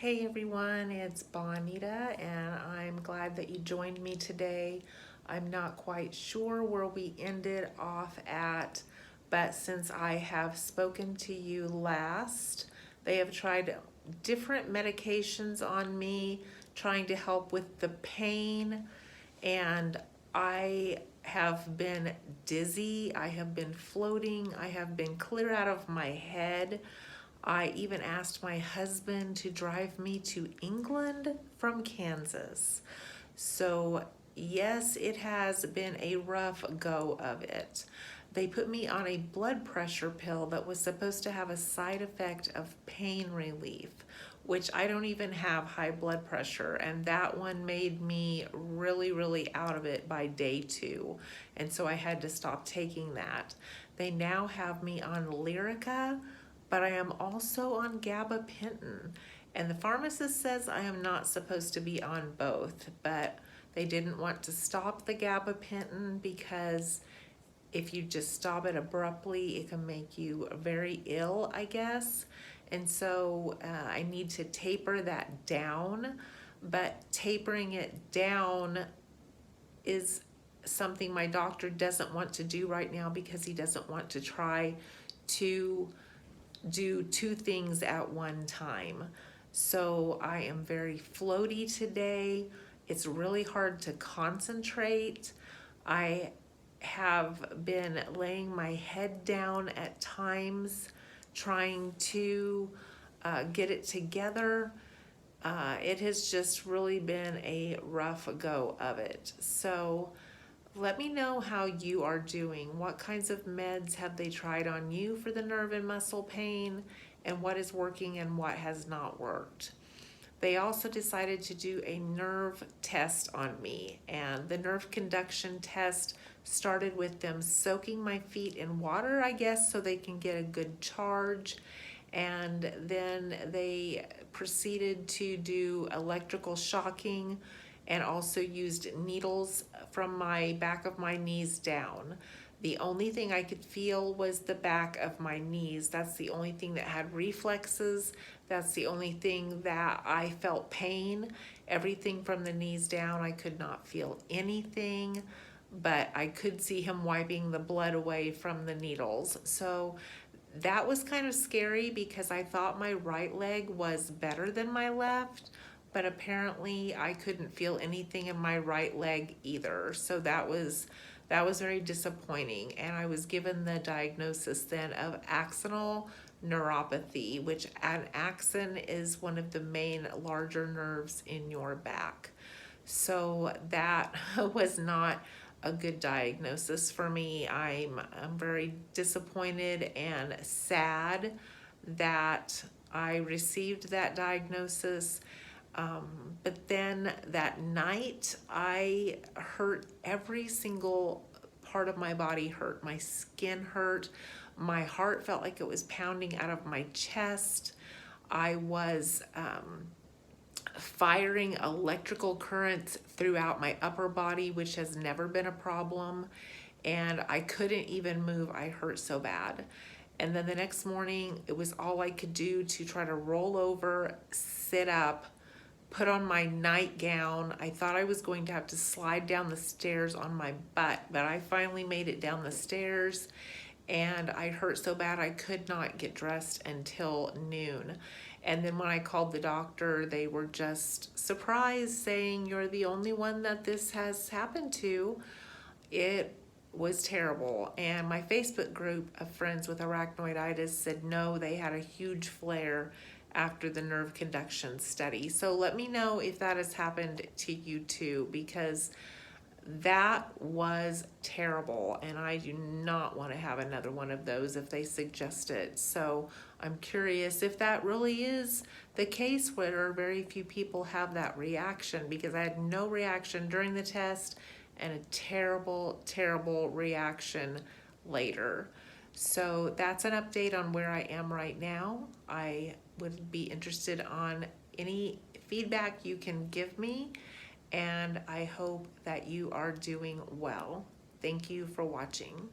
Hey everyone, it's Bonita, and I'm glad that you joined me today. I'm not quite sure where we ended off at, but since I have spoken to you last, they have tried different medications on me, trying to help with the pain, and I have been dizzy, I have been floating, I have been clear out of my head. I even asked my husband to drive me to England from Kansas. So, yes, it has been a rough go of it. They put me on a blood pressure pill that was supposed to have a side effect of pain relief, which I don't even have high blood pressure, and that one made me really out of it by day 2, and so I had to stop taking that. They now have me on Lyrica, but I am also on gabapentin, and the pharmacist says I am not supposed to be on both, but they didn't want to stop the gabapentin because if you just stop it abruptly, it can make you very ill, I guess. And so I need to taper that down, but tapering it down is something my doctor doesn't want to do right now because he doesn't want to try to do 2 things at one time. So I am very floaty today. It's really hard to concentrate. I have been laying my head down at times, trying to get it together. It has just really been a rough go of it. So let me know how you are doing. What kinds of meds have they tried on you for the nerve and muscle pain, and what is working and what has not worked? They also decided to do a nerve test on me, and the nerve conduction test started with them soaking my feet in water, I guess, so they can get a good charge. And then they proceeded to do electrical shocking and also used needles from my back of my knees down. The only thing I could feel was the back of my knees. That's the only thing that had reflexes. That's the only thing that I felt pain. Everything from the knees down, I could not feel anything, but I could see him wiping the blood away from the needles. So that was kind of scary because I thought my right leg was better than my left, but apparently I couldn't feel anything in my right leg either. So that was very disappointing, and I was given the diagnosis then of axonal neuropathy, which an axon is one of the main larger nerves in your back. So that was not a good diagnosis for me. I'm very disappointed and sad that I received that diagnosis. But then that night, I hurt every single part of my body hurt. My skin hurt. My heart felt like it was pounding out of my chest. I was firing electrical currents throughout my upper body, which has never been a problem. And I couldn't even move. I hurt so bad. And then the next morning, it was all I could do to try to roll over, sit up, put on my nightgown. I thought I was going to have to slide down the stairs on my butt, but I finally made it down the stairs, and I hurt so bad I could not get dressed until noon. And then when I called the doctor, they were just surprised, saying, "You're the only one that this has happened to." It was terrible. And my Facebook group of friends with arachnoiditis said no, they had a huge flare after the nerve conduction study. So let me know if that has happened to you too, because that was terrible, and I do not want to have another one of those if they suggest it. So I'm curious if that really is the case where very few people have that reaction, because I had no reaction during the test and a terrible reaction later. So that's an update on where I am right now. I would be interested on any feedback you can give me, and I hope that you are doing well. Thank you for watching.